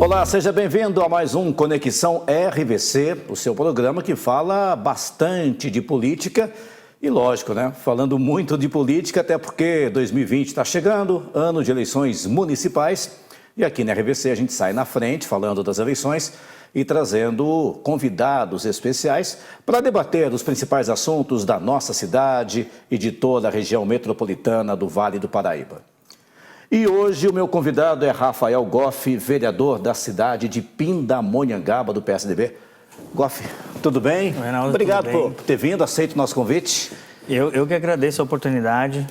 Olá, seja bem-vindo a mais um Conexão RVC, o seu programa que fala bastante de política e, lógico, né? Falando muito de política, até porque 2020 está chegando, ano de eleições municipais, e aqui na RVC a gente sai na frente falando das eleições e trazendo convidados especiais para debater os principais assuntos da nossa cidade e de toda a região metropolitana do Vale do Paraíba. E hoje o meu convidado é Rafael Goff, vereador da cidade de Pindamonhangaba, do PSDB. Goff, tudo bem? Reinaldo, obrigado tudo bem. por ter vindo, aceito o nosso convite. Eu que agradeço a oportunidade,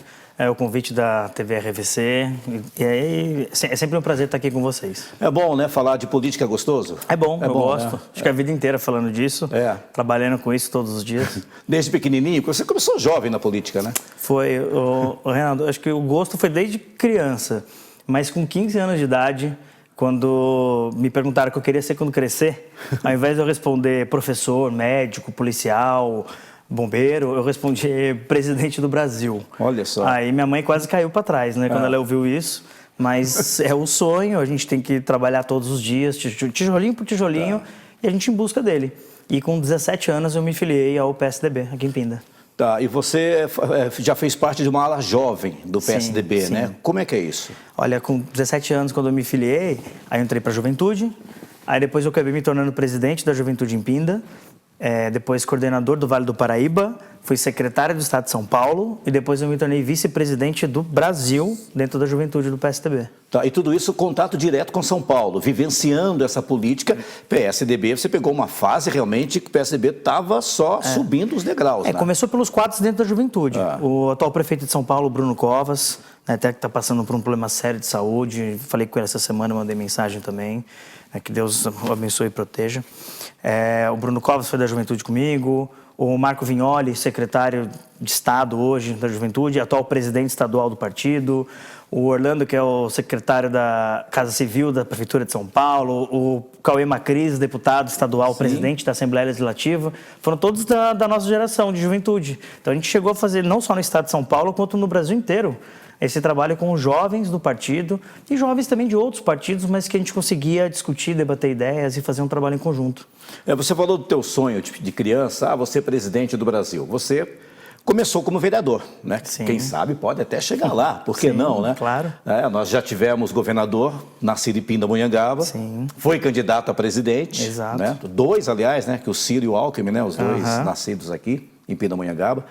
o convite da TV RVC, e aí é sempre um prazer estar aqui com vocês. É bom, né? Falar de política é gostoso? Eu gosto. Né? Acho que a vida inteira falando disso, trabalhando com isso todos os dias. Desde pequenininho, você começou jovem na política, né? Foi, Reinaldo, acho que o gosto foi desde criança, mas com 15 anos de idade, quando me perguntaram o que eu queria ser quando crescer, ao invés de eu responder professor, médico, policial, bombeiro, eu respondi presidente do Brasil. Olha só. Aí minha mãe quase caiu para trás, né, quando ela ouviu isso. Mas é o sonho, a gente tem que trabalhar todos os dias, tijolinho por tijolinho, e a gente em busca dele. E com 17 anos eu me filiei ao PSDB, aqui em Pinda. Tá, e você já fez parte de uma ala jovem do PSDB, sim. né? Como é que é isso? Olha, com 17 anos, quando eu me filiei, aí eu entrei para a Juventude, aí depois eu acabei me tornando presidente da Juventude em Pinda, depois coordenador do Vale do Paraíba, fui secretário do Estado de São Paulo e depois eu me tornei vice-presidente do Brasil dentro da Juventude do PSDB. Tá, e tudo isso contato direto com São Paulo, vivenciando essa política. PSDB, você pegou uma fase realmente que o PSDB estava só subindo os degraus. Né? Começou pelos quadros dentro da Juventude. O atual prefeito de São Paulo, Bruno Covas, até que está passando por um problema sério de saúde, falei com ele essa semana, mandei mensagem também, que Deus o abençoe e proteja. O Bruno Covas foi da Juventude comigo, o Marco Vignoli, secretário de Estado hoje da Juventude, atual presidente estadual do partido, o Orlando, que é o secretário da Casa Civil da Prefeitura de São Paulo, o Cauê Macris, deputado estadual, presidente da Assembleia Legislativa, foram todos da nossa geração de juventude. Então a gente chegou a fazer, não só no estado de São Paulo, quanto no Brasil inteiro, esse trabalho com os jovens do partido e jovens também de outros partidos, mas que a gente conseguia discutir, debater ideias e fazer um trabalho em conjunto. Você falou do teu sonho de criança, você é presidente do Brasil. Você começou como vereador, né? Sim. Quem sabe pode até chegar lá, por que não, né? Claro. Nós já tivemos governador, nascido em Pindamonhangaba, foi candidato a presidente. Exato. Né? Dois, aliás, né? Que o Ciro e o Alckmin, né? Os dois nascidos aqui em Pindamonhangaba.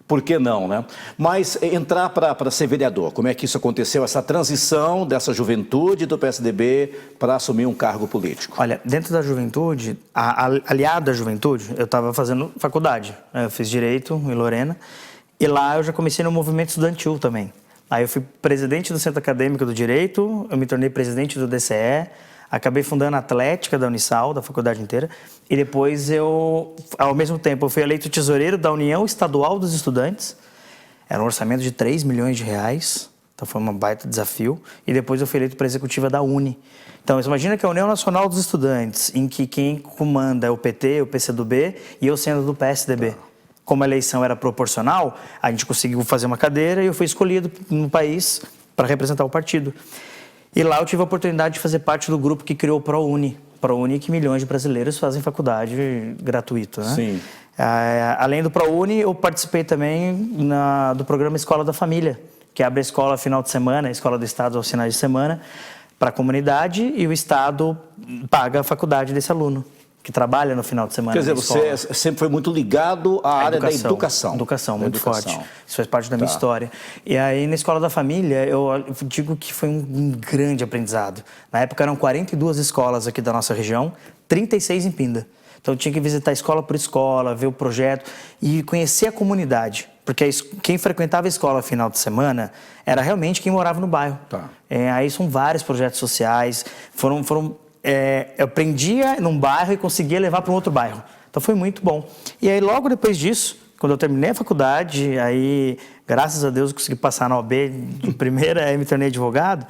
Por que não, né? Mas entrar para ser vereador, como é que isso aconteceu, essa transição dessa juventude do PSDB para assumir um cargo político? Olha, dentro da juventude, aliado à juventude, eu estava fazendo faculdade. Eu fiz Direito em Lorena e lá eu já comecei no movimento estudantil também. Aí eu fui presidente do Centro Acadêmico do Direito, eu me tornei presidente do DCE, acabei fundando a Atlética da Unisal, da faculdade inteira, e depois ao mesmo tempo, eu fui eleito tesoureiro da União Estadual dos Estudantes, era um orçamento de 3 milhões de reais, então foi um baita desafio, e depois eu fui eleito para a executiva da Uni. Então, você imagina que a União Nacional dos Estudantes, em que quem comanda é o PT, o PCdoB, e eu sendo do PSDB. Como a eleição era proporcional, a gente conseguiu fazer uma cadeira e eu fui escolhido no país para representar o partido. E lá eu tive a oportunidade de fazer parte do grupo que criou o ProUni. ProUni que milhões de brasileiros fazem faculdade gratuito, né? Sim. Além do ProUni, eu participei também do programa Escola da Família, que abre a escola final de semana, a escola do Estado aos finais de semana, para a comunidade e o Estado paga a faculdade desse aluno, que trabalha no final de semana. Quer dizer, você sempre foi muito ligado à área da educação. Educação, muito forte. Isso faz parte da minha história. E aí, na Escola da Família, eu digo que foi um grande aprendizado. Na época, eram 42 escolas aqui da nossa região, 36 em Pinda. Então, eu tinha que visitar escola por escola, ver o projeto e conhecer a comunidade. Porque quem frequentava a escola no final de semana era realmente quem morava no bairro. Aí são vários projetos sociais, eu aprendia num bairro e conseguia levar para um outro bairro. Então foi muito bom. E aí logo depois disso, quando eu terminei a faculdade, aí graças a Deus eu consegui passar na OAB de primeira, aí me tornei advogado,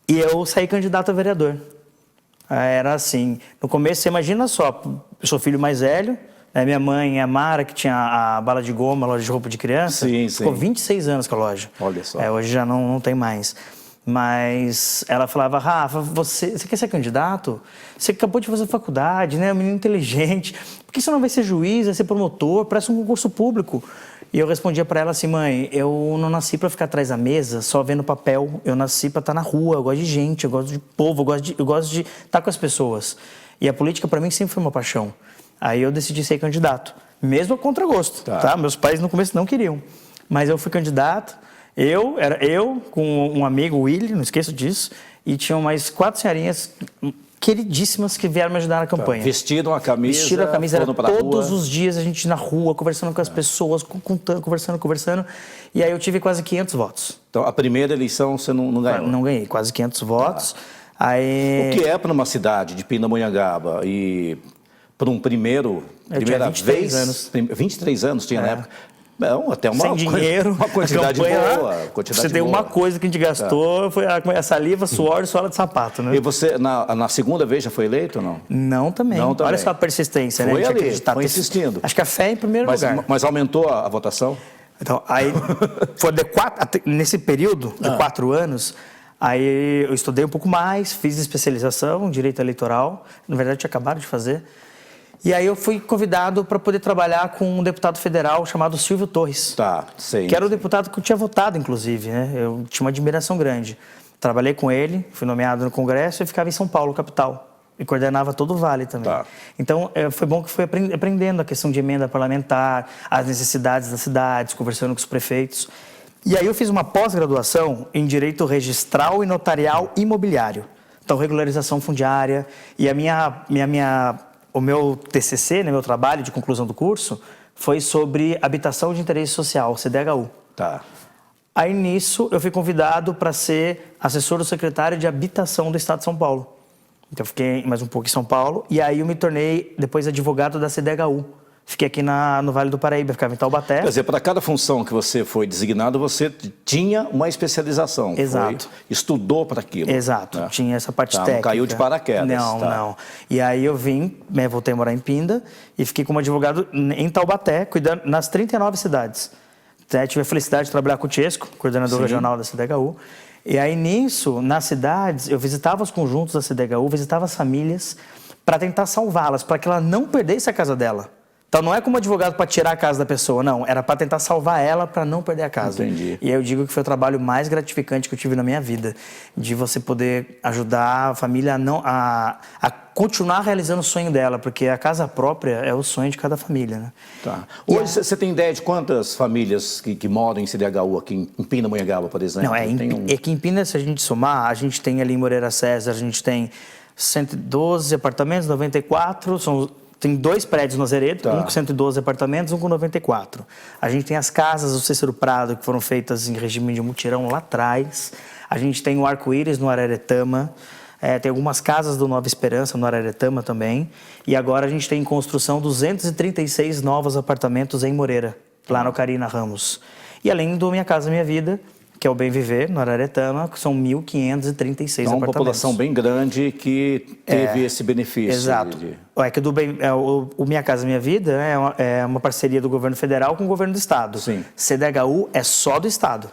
e eu saí candidato a vereador. Era assim, no começo, você imagina só, eu sou filho mais velho, minha mãe, a Mara, que tinha a Bala de Goma, a loja de roupa de criança, ficou 26 anos com a loja. Olha só. Hoje já não tem mais. Mas ela falava, Rafa, você quer ser candidato? Você acabou de fazer faculdade, né? É um menino inteligente. Por que você não vai ser juiz, vai ser promotor? Presta um concurso público. E eu respondia para ela assim, mãe, eu não nasci para ficar atrás da mesa só vendo papel. Eu nasci para estar na rua, eu gosto de gente, eu gosto de povo, eu gosto de estar com as pessoas. E a política para mim sempre foi uma paixão. Aí eu decidi ser candidato, mesmo a contragosto, tá? Meus pais no começo não queriam, mas eu fui candidato. Era eu com um amigo, o Willy, não esqueço disso, e tinham mais 4 senhorinhas queridíssimas que vieram me ajudar na campanha. Vestiram a camisa, era todos os dias a gente na rua, conversando com as pessoas, conversando. E aí eu tive quase 500 votos. Então, a primeira eleição você não ganhou? Não ganhei, quase 500 votos. Aí... O que é para uma cidade de Pindamonhangaba e para um primeira 23 vez... anos. 23 anos tinha na época. Não, até sem dinheiro, uma quantidade boa. Você tem uma coisa que a gente gastou, foi a saliva, suor e sola de sapato, né? E você, na segunda vez, já foi eleito ou não? Não também. Olha só a persistência, foi né? Foi insistindo. Acho que a fé é em primeiro lugar. Mas aumentou a votação? Então, aí, nesse período de 4 anos, aí eu estudei um pouco mais, fiz especialização em Direito Eleitoral, na verdade eu tinha acabado de fazer. E aí eu fui convidado para poder trabalhar com um deputado federal chamado Silvio Torres. Sei. Que era o deputado que eu tinha votado, inclusive, né? Eu tinha uma admiração grande. Trabalhei com ele, fui nomeado no Congresso e ficava em São Paulo, capital. E coordenava todo o Vale também. Então, foi bom que fui aprendendo a questão de emenda parlamentar, as necessidades das cidades, conversando com os prefeitos. E aí eu fiz uma pós-graduação em Direito Registral e Notarial Imobiliário. Então, regularização fundiária. E o meu TCC, né, meu trabalho de conclusão do curso, foi sobre habitação de interesse social, CDHU. Aí, nisso, eu fui convidado para ser assessor do secretário de Habitação do Estado de São Paulo. Então, eu fiquei mais um pouco em São Paulo. E aí, eu me tornei, depois, advogado da CDHU. Fiquei aqui no Vale do Paraíba, ficava em Taubaté. Quer dizer, para cada função que você foi designado, você tinha uma especialização. Exato. Estudou para aquilo. Exato, tinha essa parte técnica. Não caiu de paraquedas. Não. E aí eu voltei a morar em Pinda e fiquei como advogado em Taubaté, cuidando nas 39 cidades. Tive a felicidade de trabalhar com o Tiesco, coordenador regional da CDHU. E aí nisso, nas cidades, eu visitava os conjuntos da CDHU, visitava as famílias para tentar salvá-las, para que ela não perdesse a casa dela. Então, não é como advogado para tirar a casa da pessoa, não. Era para tentar salvar ela para não perder a casa. Entendi. E aí eu digo que foi o trabalho mais gratificante que eu tive na minha vida. De você poder ajudar a família a continuar realizando o sonho dela. Porque a casa própria é o sonho de cada família, né? Hoje, você tem ideia de quantas famílias que moram em CDHU aqui em Pindamonhangaba, por exemplo? Não, aqui em Pinda, se a gente somar, a gente tem ali em Moreira César, a gente tem 112 apartamentos, 94, tem 2 prédios no Azeredo, um com 112 apartamentos, um com 94. A gente tem as casas do Cícero Prado, que foram feitas em regime de mutirão lá atrás. A gente tem o Arco-Íris no Araretama. Tem algumas casas do Nova Esperança no Araretama também. E agora a gente tem em construção 236 novos apartamentos em Moreira, lá no Carina Ramos. E além do Minha Casa Minha Vida, que é o Bem Viver, no Araretama, que são 1.536 apartamentos. Então, uma população bem grande que teve esse benefício. Exato. O Minha Casa Minha Vida é uma parceria do governo federal com o governo do estado. Sim. CDHU é só do estado.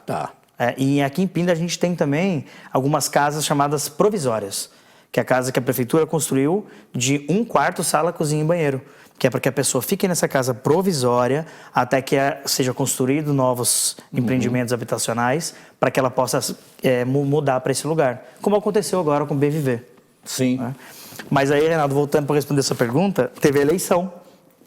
E aqui em Pinda a gente tem também algumas casas chamadas provisórias, que é a casa que a prefeitura construiu de 1 quarto, sala, cozinha e banheiro. Que é para que a pessoa fique nessa casa provisória até que seja construído novos empreendimentos habitacionais para que ela possa mudar para esse lugar, como aconteceu agora com o Bem Viver. Sim. Mas aí, Renato, voltando para responder essa pergunta, teve a eleição.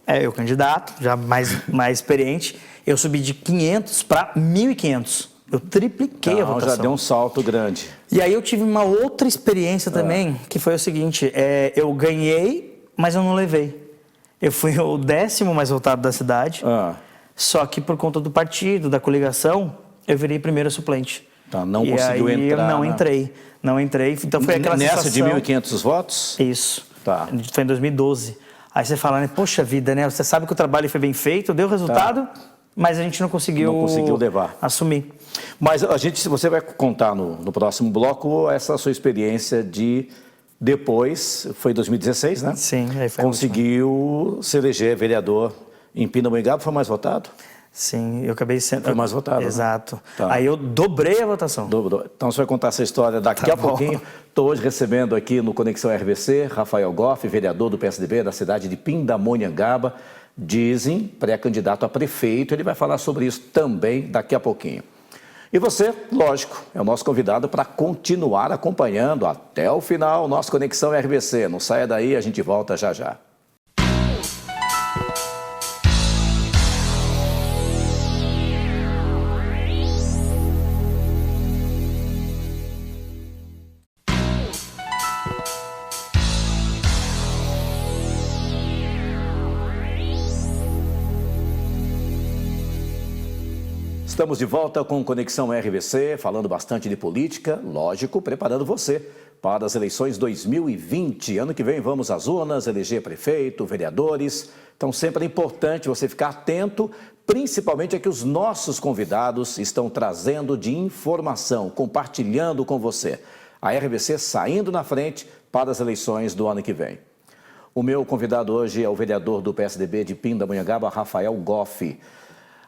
Eu candidato, já mais experiente, eu subi de 500 para 1.500. Eu tripliquei a votação. Já deu um salto grande. E aí eu tive uma outra experiência também, que foi o seguinte, eu ganhei, mas eu não levei. Eu fui o 10º mais votado da cidade, só que por conta do partido, da coligação, eu virei primeiro suplente. Não conseguiu entrar. Eu não entrei. Então foi aquela sensação... Nessa de 1.500 votos? Isso. Foi em 2012. Aí você fala, né, poxa vida, né? Você sabe que o trabalho foi bem feito, deu resultado, mas a gente não conseguiu levar. Assumir. Mas você vai contar no próximo bloco essa sua experiência de... Depois, foi em 2016, né? Sim, aí foi conseguiu se eleger vereador em Pindamonhangaba, foi mais votado? Sim, eu acabei sendo... Foi mais votado. Exato. Né? Tá. Aí eu dobrei a votação. Então você vai contar essa história daqui a pouquinho. Estou hoje recebendo aqui no Conexão RVC, Rafael Goff, vereador do PSDB da cidade de Pindamonhangaba, dizem pré-candidato a prefeito. Ele vai falar sobre isso também daqui a pouquinho. E você, lógico, é o nosso convidado para continuar acompanhando até o final o nosso Conexão RVC. Não saia daí, a gente volta já já. Estamos de volta com Conexão RVC, falando bastante de política, lógico, preparando você para as eleições 2020. Ano que vem vamos às urnas, eleger prefeito, vereadores. Então sempre é importante você ficar atento, principalmente a que os nossos convidados estão trazendo de informação, compartilhando com você. A RVC saindo na frente para as eleições do ano que vem. O meu convidado hoje é o vereador do PSDB de Pindamonhangaba, Rafael Goff.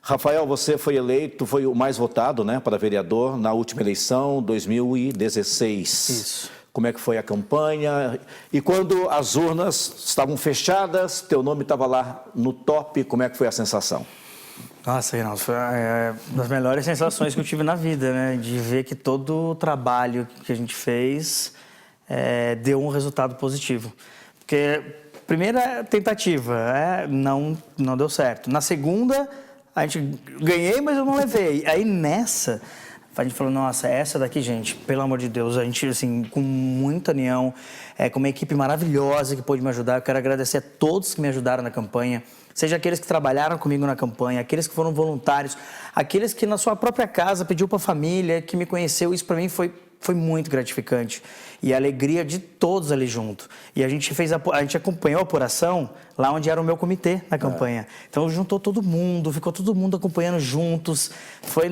Rafael, você foi eleito, foi o mais votado, né, para vereador na última eleição, 2016. Isso. Como é que foi a campanha? E quando as urnas estavam fechadas, teu nome estava lá no top, como é que foi a sensação? Nossa, Reinaldo, foi uma das melhores sensações que eu tive na vida, né? De ver que todo o trabalho que a gente fez deu um resultado positivo. Porque, primeira tentativa, não deu certo. Na segunda... A gente ganhei, mas eu não levei. Aí nessa, a gente falou, nossa, essa daqui, gente, pelo amor de Deus, a gente, assim, com muita união, com uma equipe maravilhosa que pôde me ajudar. Eu quero agradecer a todos que me ajudaram na campanha, seja aqueles que trabalharam comigo na campanha, aqueles que foram voluntários, aqueles que na sua própria casa pediu para a família, que me conheceu. Isso para mim foi muito gratificante. E a alegria de todos ali junto. E a gente acompanhou a apuração lá onde era o meu comitê na campanha. Então juntou todo mundo, ficou todo mundo acompanhando juntos. Foi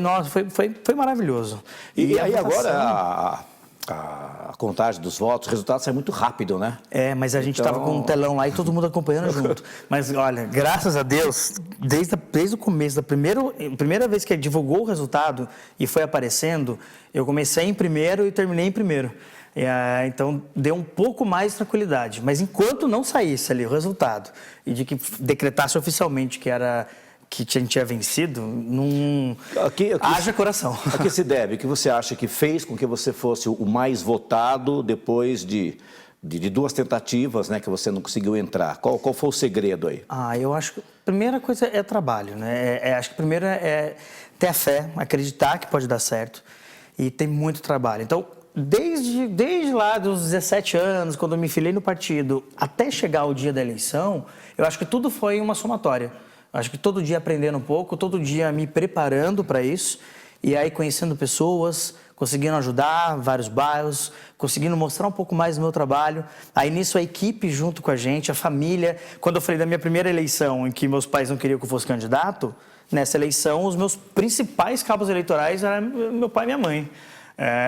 maravilhoso. E aí agora a contagem dos votos, o resultado sai muito rápido, né? Mas a gente estava com um telão lá e todo mundo acompanhando junto. Mas olha, graças a Deus, desde o começo, primeira vez que divulgou o resultado e foi aparecendo, eu comecei em primeiro e terminei em primeiro. Então, deu um pouco mais de tranquilidade. Mas enquanto não saísse ali o resultado e de que decretasse oficialmente que a gente tinha vencido, não haja coração. A que se deve? O que você acha que fez com que você fosse o mais votado depois de duas tentativas, né, que você não conseguiu entrar? Qual foi o segredo aí? Eu acho que a primeira coisa é trabalho, né? Acho que a primeira é ter a fé, acreditar que pode dar certo e ter muito trabalho. Então, desde lá dos 17 anos, quando eu me filiei no partido, até chegar o dia da eleição, eu acho que tudo foi uma somatória. Acho que todo dia aprendendo um pouco, todo dia me preparando para isso, e aí conhecendo pessoas, conseguindo ajudar vários bairros, conseguindo mostrar um pouco mais do meu trabalho. Aí nisso a equipe junto com a gente, a família. Quando eu falei da minha primeira eleição, em que meus pais não queriam que eu fosse candidato, nessa eleição os meus principais cabos eleitorais eram meu pai e minha mãe.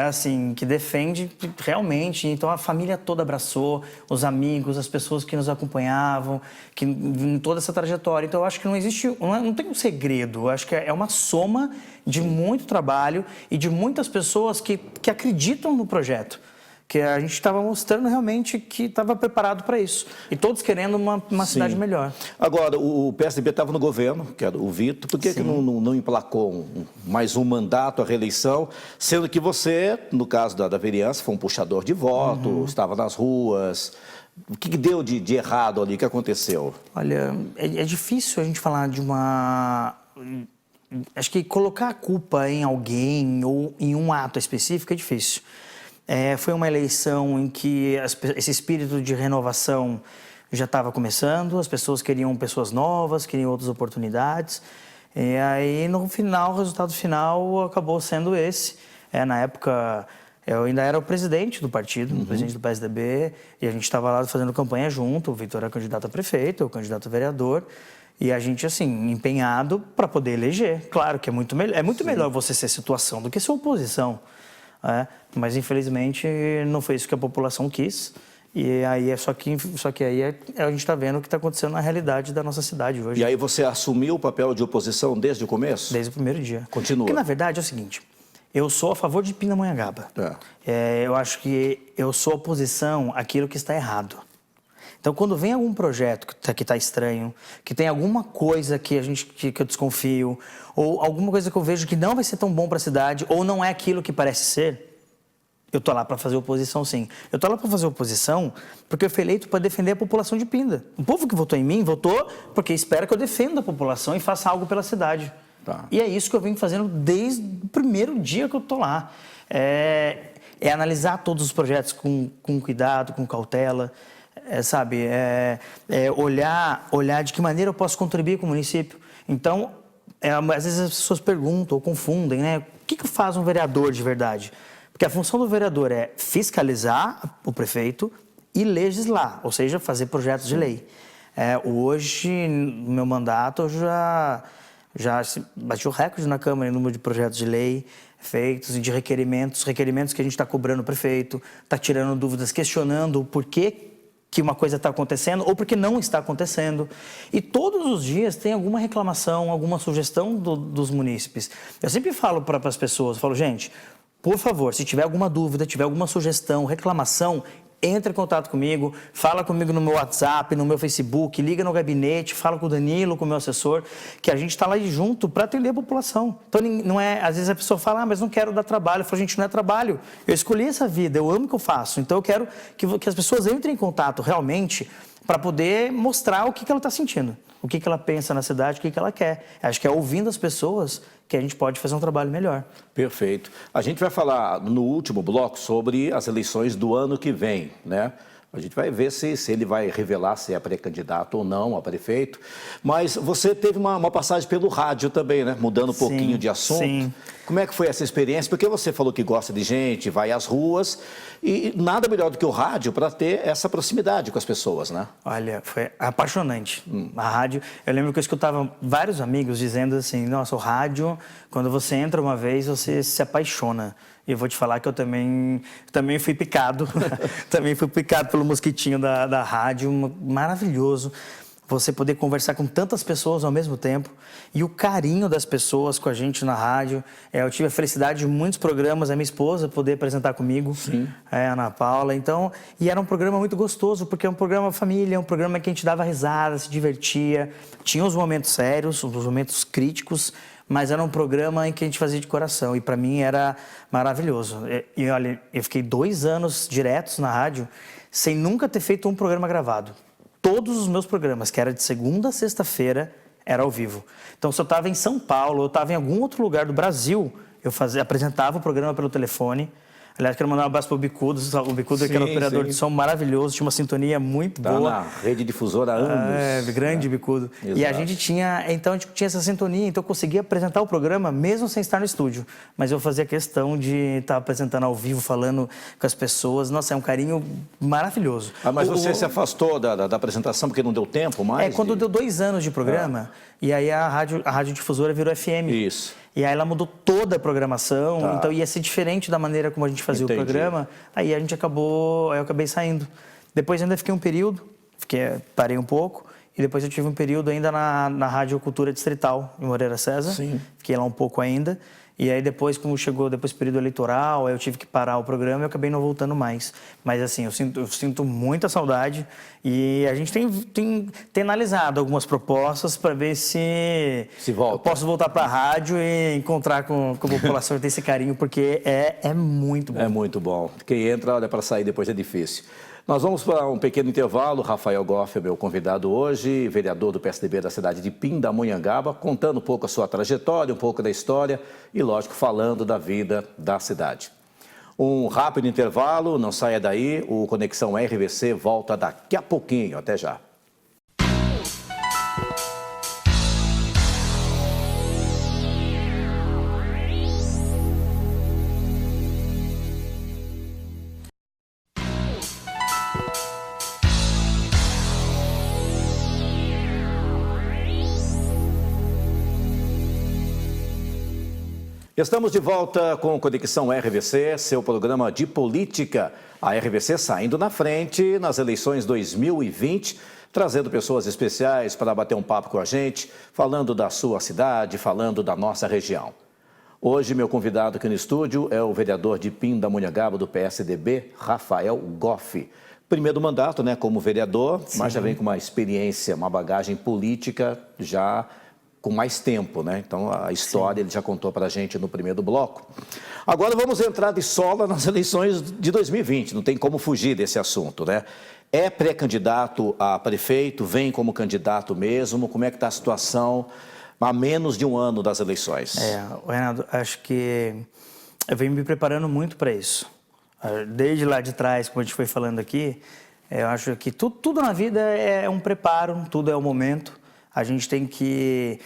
Assim, que defende realmente. Então a família toda abraçou, os amigos, as pessoas que nos acompanhavam, que em toda essa trajetória. Então eu acho que não tem um segredo. Eu acho que é uma soma de muito trabalho e de muitas pessoas que acreditam no projeto. Que a gente estava mostrando realmente que estava preparado para isso. E todos querendo uma cidade melhor. Agora, o PSDB estava no governo, que era o Vitor. Por que não emplacou mais um mandato, a reeleição? Sendo que você, no caso da vereança, foi um puxador de voto, estava nas ruas. O que deu de errado ali? O que aconteceu? Olha, é difícil a gente falar de uma... Acho que colocar a culpa em alguém ou em um ato específico é difícil. Foi uma eleição em que esse espírito de renovação já estava começando, as pessoas queriam pessoas novas, queriam outras oportunidades. E aí, no final, o resultado final acabou sendo esse. Na época, eu ainda era o presidente do partido, o presidente do PSDB, e a gente estava lá fazendo campanha junto. O Vitor era candidato a prefeito, eu candidato a vereador. E a gente, assim, empenhado para poder eleger. Claro que é muito melhor você ser situação do que ser oposição. Mas, infelizmente, não foi isso que a população quis. E aí só que aí a gente está vendo o que está acontecendo na realidade da nossa cidade hoje. E aí você assumiu o papel de oposição desde o começo? Desde o primeiro dia. Continua. Porque na verdade é o seguinte, eu sou a favor de Pindamonhangaba. Eu acho que eu sou oposição àquilo que está errado. Então, quando vem algum projeto que está estranho, que tem alguma coisa que eu desconfio, ou alguma coisa que eu vejo que não vai ser tão bom para a cidade, ou não é aquilo que parece ser, eu tô lá para fazer oposição, sim. Eu tô lá para fazer oposição porque eu fui eleito para defender a população de Pinda. O povo que votou em mim votou porque espera que eu defenda a população e faça algo pela cidade. Tá. E é isso que eu venho fazendo desde o primeiro dia que eu tô lá. É analisar todos os projetos com cuidado, com cautela. Olhar de que maneira eu posso contribuir com o município. Então, às vezes as pessoas perguntam ou confundem, né? O que faz um vereador de verdade? Porque a função do vereador é fiscalizar o prefeito e legislar, ou seja, fazer projetos de lei. Hoje, no meu mandato, eu já bati o recorde na Câmara em número de projetos de lei feitos e de requerimentos que a gente está cobrando o prefeito, está tirando dúvidas, questionando o porquê que uma coisa está acontecendo ou porque não está acontecendo. E todos os dias tem alguma reclamação, alguma sugestão dos munícipes. Eu sempre falo para as pessoas, gente, por favor, se tiver alguma dúvida, tiver alguma sugestão, reclamação, entre em contato comigo, fala comigo no meu WhatsApp, no meu Facebook, liga no gabinete, fala com o Danilo, com o meu assessor, que a gente está lá junto para atender a população. Então, não é, às vezes a pessoa fala, mas não quero dar trabalho. Eu falo, gente, não é trabalho. Eu escolhi essa vida, eu amo o que eu faço. Então, eu quero que as pessoas entrem em contato realmente para poder mostrar o que ela está sentindo, o que ela pensa na cidade, o que ela quer. Acho que é ouvindo as pessoas que a gente pode fazer um trabalho melhor. Perfeito. A gente vai falar no último bloco sobre as eleições do ano que vem, né? A gente vai ver se ele vai revelar se é pré-candidato ou não a prefeito. Mas você teve uma passagem pelo rádio também, né? Mudando um pouquinho de assunto. Sim. Como é que foi essa experiência? Porque você falou que gosta de gente, vai às ruas, e nada melhor do que o rádio para ter essa proximidade com as pessoas, né? Olha, foi apaixonante. A rádio, eu lembro que eu escutava vários amigos dizendo assim, nossa, o rádio, quando você entra uma vez, você se apaixona. E eu vou te falar que eu também fui picado, também fui picado pelo mosquitinho da rádio, maravilhoso. Você poder conversar com tantas pessoas ao mesmo tempo e o carinho das pessoas com a gente na rádio. Eu tive a felicidade de muitos programas, a minha esposa poder apresentar comigo, a Ana Paula. Então, e era um programa muito gostoso, porque é um programa família, um programa que a gente dava risada, se divertia. Tinha os momentos sérios, os momentos críticos, mas era um programa em que a gente fazia de coração e para mim era maravilhoso. E olha, eu fiquei 2 anos diretos na rádio sem nunca ter feito um programa gravado. Todos os meus programas, que era de segunda a sexta-feira, era ao vivo. Então, se eu estava em São Paulo, eu estava em algum outro lugar do Brasil, eu apresentava o programa pelo telefone. Aliás, quero mandar um abraço para o Bicudo. O Bicudo, que era um operador de som maravilhoso, tinha uma sintonia muito boa. Tá na rede difusora há anos. Grande Bicudo. Exato. E a gente tinha essa sintonia, então eu conseguia apresentar o programa mesmo sem estar no estúdio. Mas eu fazia questão de estar apresentando ao vivo, falando com as pessoas. Nossa, é um carinho maravilhoso. Mas você se afastou da apresentação porque não deu tempo mais? Quando deu 2 anos de programa, e aí a rádio difusora virou FM. Isso. E aí ela mudou toda a programação, então ia ser diferente da maneira como a gente fazia o programa. Aí eu acabei saindo. Depois ainda fiquei um período, parei um pouco, e depois eu tive um período ainda na Rádio Cultura Distrital, em Moreira César. Sim. Fiquei lá um pouco ainda. E aí depois, como chegou depois do período eleitoral, eu tive que parar o programa e eu acabei não voltando mais. Mas assim, eu sinto muita saudade e a gente tem analisado algumas propostas para ver se volta. Eu posso voltar para a rádio e encontrar com a população e ter esse carinho, porque é muito bom. É muito bom. Quem entra, olha, para sair depois é difícil. Nós vamos para um pequeno intervalo. Rafael Goff é meu convidado hoje, vereador do PSDB da cidade de Pindamonhangaba, contando um pouco a sua trajetória, um pouco da história e, lógico, falando da vida da cidade. Um rápido intervalo, não saia daí, o Conexão RVC volta daqui a pouquinho. Até já. Estamos de volta com Conexão RVC, seu programa de política. A RVC saindo na frente nas eleições 2020, trazendo pessoas especiais para bater um papo com a gente, falando da sua cidade, falando da nossa região. Hoje, meu convidado aqui no estúdio é o vereador de Pindamonhangaba, do PSDB, Rafael Goff. Primeiro mandato, né, como vereador, sim, mas já vem com uma experiência, uma bagagem política já com mais tempo, né? Então, a história, sim, ele já contou para a gente no primeiro bloco. Agora vamos entrar de sola nas eleições de 2020, não tem como fugir desse assunto, né? É pré-candidato a prefeito, vem como candidato mesmo, como é que está a situação há menos de um ano das eleições? Renato, acho que eu venho me preparando muito para isso. Desde lá de trás, como a gente foi falando aqui, eu acho que tudo na vida é um preparo, tudo é um momento. A gente tem que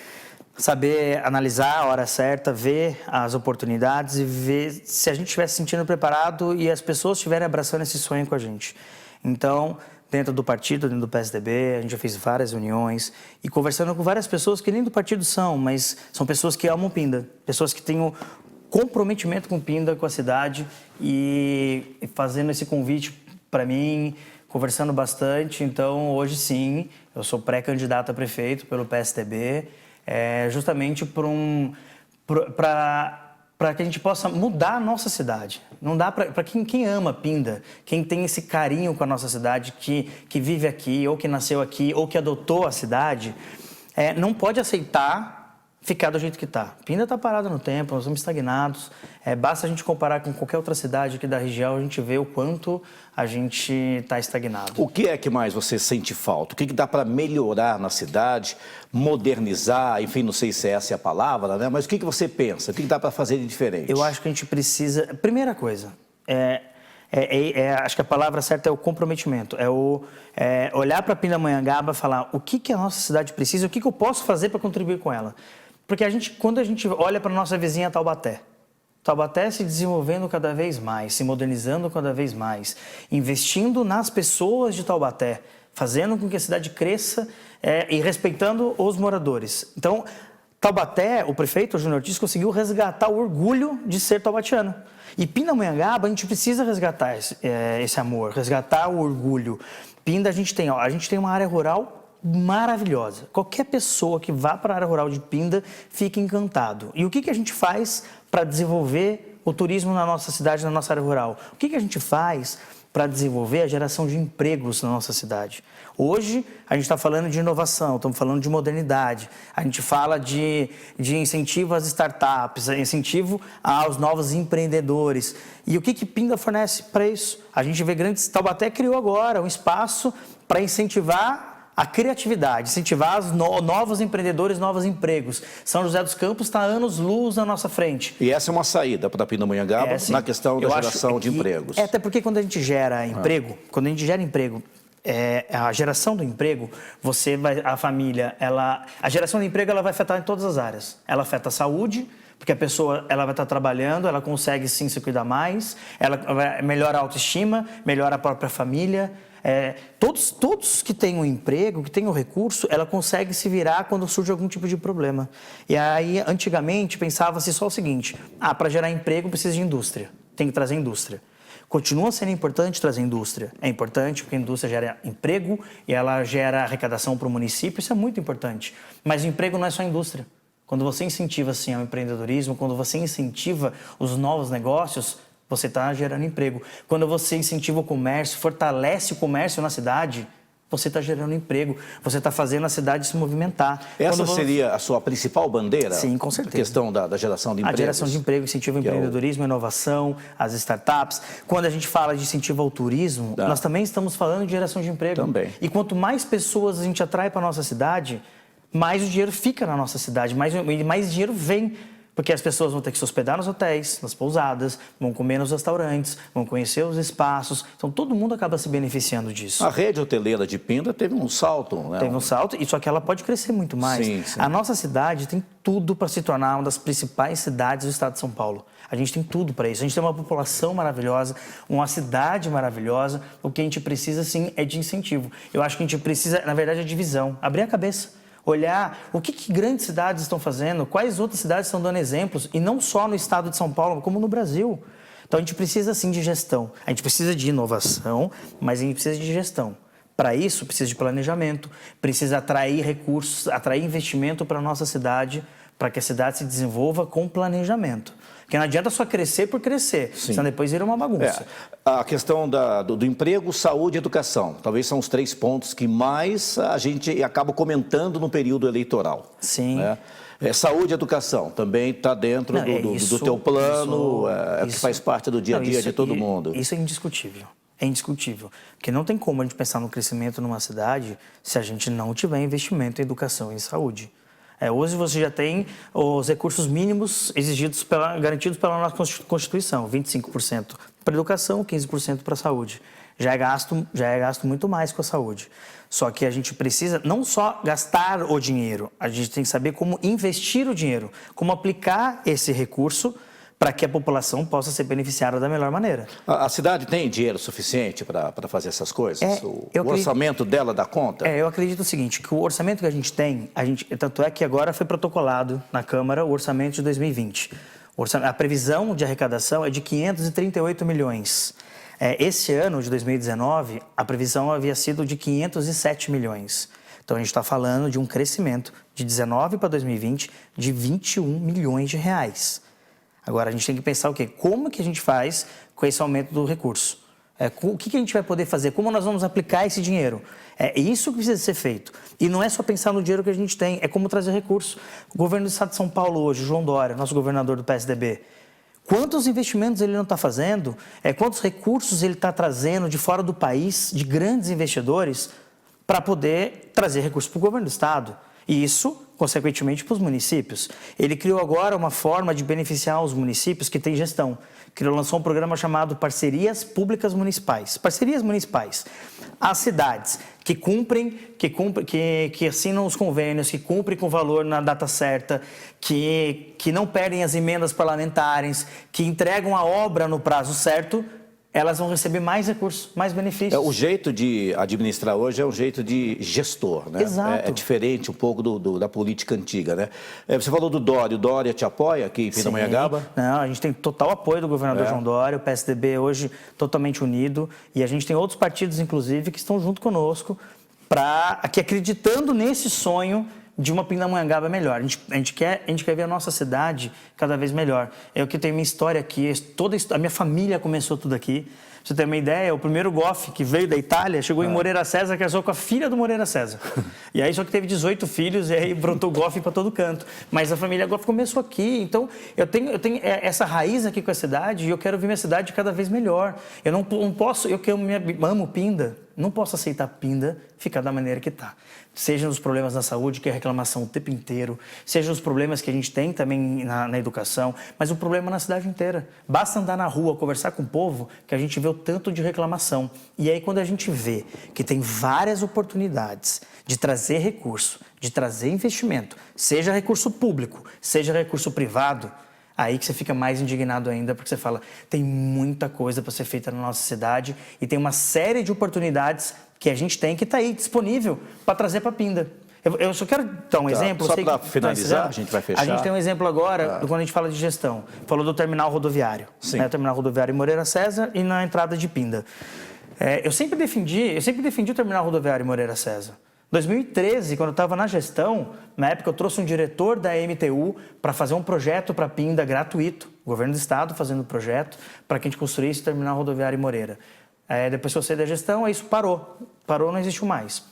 saber analisar a hora certa, ver as oportunidades e ver se a gente estiver se sentindo preparado e as pessoas estiverem abraçando esse sonho com a gente. Então, dentro do partido, dentro do PSDB, a gente já fez várias reuniões e conversando com várias pessoas que nem do partido são, mas são pessoas que amam Pinda, pessoas que têm um comprometimento com Pinda, com a cidade e fazendo esse convite para mim, conversando bastante. Então, hoje sim, eu sou pré-candidato a prefeito pelo PSDB, justamente para que a gente possa mudar a nossa cidade. Não dá para quem ama Pinda, quem tem esse carinho com a nossa cidade, que vive aqui, ou que nasceu aqui, ou que adotou a cidade, não pode aceitar ficar do jeito que está. Pinda está parada no tempo, nós estamos estagnados. Basta a gente comparar com qualquer outra cidade aqui da região, a gente vê o quanto a gente está estagnado. O que é que mais você sente falta? O que dá para melhorar na cidade, modernizar, enfim, não sei se essa é a palavra, né? Mas o que você pensa? O que dá para fazer de diferente? Eu acho que a gente precisa... Primeira coisa, acho que a palavra certa é o comprometimento, olhar para Pindamonhangaba e falar o que a nossa cidade precisa, o que eu posso fazer para contribuir com ela. Porque quando a gente olha para a nossa vizinha Taubaté se desenvolvendo cada vez mais, se modernizando cada vez mais, investindo nas pessoas de Taubaté, fazendo com que a cidade cresça e respeitando os moradores. Então, Taubaté, o prefeito Júnior Ortiz conseguiu resgatar o orgulho de ser taubatiano. E Pindamonhangaba, a gente precisa resgatar esse amor, resgatar o orgulho. Pinda, a gente tem uma área rural maravilhosa. Qualquer pessoa que vá para a área rural de Pinda fica encantado. E o que a gente faz para desenvolver o turismo na nossa cidade, na nossa área rural? O que a gente faz para desenvolver a geração de empregos na nossa cidade? Hoje, a gente está falando de inovação, estamos falando de modernidade, a gente fala de incentivo às startups, incentivo aos novos empreendedores. E o que Pinda fornece para isso? A gente vê Taubaté criou agora um espaço para incentivar a criatividade, incentivar os novos empreendedores, novos empregos. São José dos Campos está anos-luz na nossa frente. E essa é uma saída para Pindamonhangaba na questão da geração de empregos. Até porque quando a gente gera emprego, a geração do emprego, a família, a geração de emprego ela vai afetar em todas as áreas. Ela afeta a saúde, porque a pessoa ela vai estar trabalhando, ela consegue sim se cuidar mais, ela melhora a autoestima, melhora a própria família. Todos que têm um emprego, que têm um recurso, ela consegue se virar quando surge algum tipo de problema. E aí, antigamente, pensava-se só o seguinte, para gerar emprego precisa de indústria, tem que trazer indústria. Continua sendo importante trazer indústria. É importante porque a indústria gera emprego e ela gera arrecadação para o município, isso é muito importante. Mas o emprego não é só indústria. Quando você incentiva, assim, o empreendedorismo, quando você incentiva os novos negócios, você está gerando emprego. Quando você incentiva o comércio, fortalece o comércio na cidade, você está gerando emprego. Você está fazendo a cidade se movimentar. Essa seria a sua principal bandeira? Sim, com certeza. A questão da geração de empregos? A geração de emprego, incentivo ao empreendedorismo, inovação, as startups. Quando a gente fala de incentivo ao turismo, nós também estamos falando de geração de emprego. Também. E quanto mais pessoas a gente atrai para a nossa cidade, mais o dinheiro fica na nossa cidade, mais dinheiro vem. Porque as pessoas vão ter que se hospedar nos hotéis, nas pousadas, vão comer nos restaurantes, vão conhecer os espaços. Então, todo mundo acaba se beneficiando disso. A rede hoteleira de Pinda teve um salto, né? Teve um salto, só que ela pode crescer muito mais. Sim. A nossa cidade tem tudo para se tornar uma das principais cidades do estado de São Paulo. A gente tem tudo para isso. A gente tem uma população maravilhosa, uma cidade maravilhosa. O que a gente precisa, sim, é de incentivo. Eu acho que a gente precisa, na verdade, é de visão. Abrir a cabeça. Olhar o que grandes cidades estão fazendo, quais outras cidades estão dando exemplos, e não só no estado de São Paulo, como no Brasil. Então, a gente precisa, sim, de gestão. A gente precisa de inovação, mas a gente precisa de gestão. Para isso, precisa de planejamento, precisa atrair recursos, atrair investimento para a nossa cidade, para que a cidade se desenvolva com planejamento. Porque não adianta só crescer por crescer, senão depois vira uma bagunça. A questão do emprego, saúde e educação, talvez são os 3 pontos que mais a gente acaba comentando no período eleitoral. Sim. Né? Saúde e educação também está dentro do teu plano, que faz parte do dia a dia de todo mundo. Isso é indiscutível. É indiscutível. Porque não tem como a gente pensar no crescimento numa cidade se a gente não tiver investimento em educação e em saúde. Hoje você já tem os recursos mínimos garantidos pela nossa Constituição, 25% para educação, 15% para a saúde. Já é gasto muito mais com a saúde. Só que a gente precisa não só gastar o dinheiro, a gente tem que saber como investir o dinheiro, como aplicar esse recurso para que a população possa ser beneficiada da melhor maneira. A cidade tem dinheiro suficiente para fazer essas coisas? O orçamento dela dá conta? Eu acredito o seguinte, que o orçamento que a gente tem, tanto é que agora foi protocolado na Câmara o orçamento de 2020. A previsão de arrecadação é de 538 milhões. Esse ano de 2019, a previsão havia sido de 507 milhões. Então, a gente está falando de um crescimento de 19 para 2020 de 21 milhões de reais. Agora, a gente tem que pensar o quê? Como que a gente faz com esse aumento do recurso? O que a gente vai poder fazer? Como nós vamos aplicar esse dinheiro? É isso que precisa ser feito. E não é só pensar no dinheiro que a gente tem, é como trazer recursos. O governo do estado de São Paulo hoje, João Dória, nosso governador do PSDB, quantos investimentos ele não está fazendo? Quantos recursos ele está trazendo de fora do país, de grandes investidores, para poder trazer recursos para o governo do estado? E isso, consequentemente, para os municípios. Ele criou agora uma forma de beneficiar os municípios que têm gestão. Lançou um programa chamado Parcerias Públicas Municipais. Parcerias municipais. As cidades que assinam os convênios, que cumprem com o valor na data certa, que não perdem as emendas parlamentares, que entregam a obra no prazo certo, elas vão receber mais recursos, mais benefícios. O jeito de administrar hoje é um jeito de gestor, né? Exato. É diferente um pouco da política antiga, né? Você falou do Dória, o Dória te apoia aqui em Pindamonhangaba? Não, a gente tem total apoio do governador João Dória, o PSDB hoje totalmente unido, e a gente tem outros partidos, inclusive, que estão junto conosco, acreditando nesse sonho de uma Pindamonhangaba melhor. A gente quer ver a nossa cidade cada vez melhor. Eu que tenho minha história aqui, a minha família começou tudo aqui. Pra você ter uma ideia, o primeiro Goff que veio da Itália chegou em Moreira César, casou com a filha do Moreira César. E aí só que teve 18 filhos e aí brotou Goff para todo canto. Mas a família Goff começou aqui. Então eu tenho essa raiz aqui com a cidade e eu quero ver minha cidade cada vez melhor. Eu não posso, eu que amo Pinda, não posso aceitar Pinda ficar da maneira que está. Seja nos problemas na saúde, que é reclamação o tempo inteiro, seja os problemas que a gente tem também na educação, mas o problema na cidade inteira. Basta andar na rua, conversar com o povo, que a gente vê o tanto de reclamação. E aí quando a gente vê que tem várias oportunidades de trazer recurso, de trazer investimento, seja recurso público, seja recurso privado, aí que você fica mais indignado ainda, porque você fala, tem muita coisa para ser feita na nossa cidade e tem uma série de oportunidades que a gente tem que está aí disponível para trazer para Pinda. Eu só quero dar um exemplo. Só para finalizar, a gente vai fechar. A gente tem um exemplo agora, quando a gente fala de gestão. Falou do terminal rodoviário. Sim. O terminal rodoviário em Moreira César e na entrada de Pinda. Eu sempre defendi o terminal rodoviário em Moreira César. Em 2013, quando eu estava na gestão, na época eu trouxe um diretor da MTU para fazer um projeto para Pinda gratuito. O governo do estado fazendo o projeto para que a gente construísse o terminal rodoviário em Moreira. Depois que eu saí da gestão, isso parou. Parou, não existiu mais.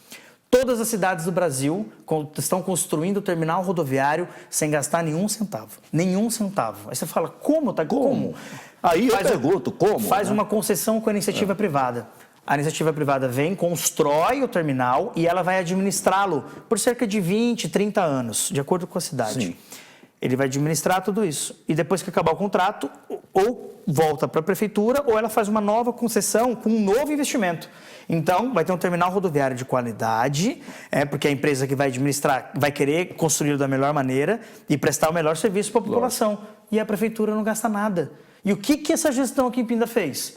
Todas as cidades do Brasil estão construindo o terminal rodoviário sem gastar nenhum centavo. Nenhum centavo. Aí você fala, como? Como? Aí eu pergunto, como? Faz uma concessão com a iniciativa privada. A iniciativa privada vem, constrói o terminal e ela vai administrá-lo por cerca de 20, 30 anos, de acordo com a cidade. Sim. Ele vai administrar tudo isso. E depois que acabar o contrato, ou volta para a prefeitura, ou ela faz uma nova concessão com um novo investimento. Então, vai ter um terminal rodoviário de qualidade, porque a empresa que vai administrar vai querer construí-lo da melhor maneira e prestar o melhor serviço para a população. E a prefeitura não gasta nada. E o que essa gestão aqui em Pinda fez?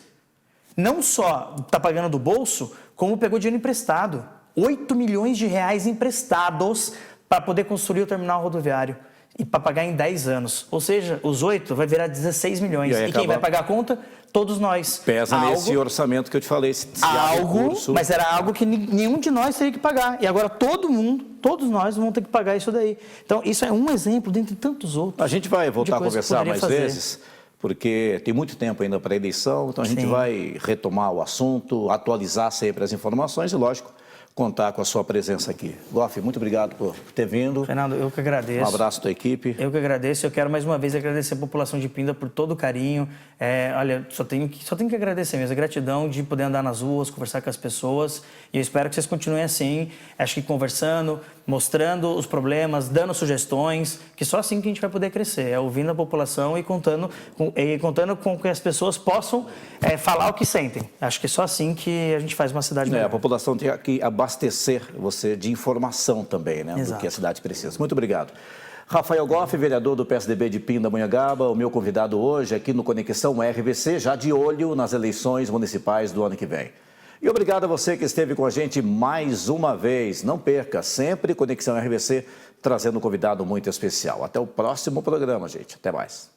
Não só está pagando do bolso, como pegou dinheiro emprestado. 8 milhões de reais emprestados para poder construir o terminal rodoviário e para pagar em 10 anos. Ou seja, os 8 vai virar 16 milhões. E quem vai pagar a conta? Todos nós. Pesa nesse orçamento que eu te falei. Se mas era algo que nenhum de nós teria que pagar. E agora todo mundo, todos nós vão ter que pagar isso daí. Então, isso é um exemplo dentre tantos outros. A gente vai voltar a conversar mais vezes, porque tem muito tempo ainda para a eleição, então a gente vai retomar o assunto, atualizar sempre as informações e, lógico, contar com a sua presença aqui. Goff, muito obrigado por ter vindo. Fernando, eu que agradeço. Um abraço à tua equipe. Eu que agradeço. Eu quero mais uma vez agradecer a população de Pinda por todo o carinho. Olha, só tenho que agradecer mesmo. A gratidão de poder andar nas ruas, conversar com as pessoas. E eu espero que vocês continuem assim. Acho que conversando, mostrando os problemas, dando sugestões, que só assim que a gente vai poder crescer. É ouvindo a população e contando com que as pessoas possam falar o que sentem. Acho que é só assim que a gente faz uma cidade melhor. A população tem que abastecer você de informação também, né? Do que a cidade precisa. Muito obrigado. Rafael Goff, vereador do PSDB de Pindamonhangaba, o meu convidado hoje aqui no Conexão RVC, já de olho nas eleições municipais do ano que vem. E obrigado a você que esteve com a gente mais uma vez. Não perca, sempre Conexão RVC, trazendo um convidado muito especial. Até o próximo programa, gente. Até mais.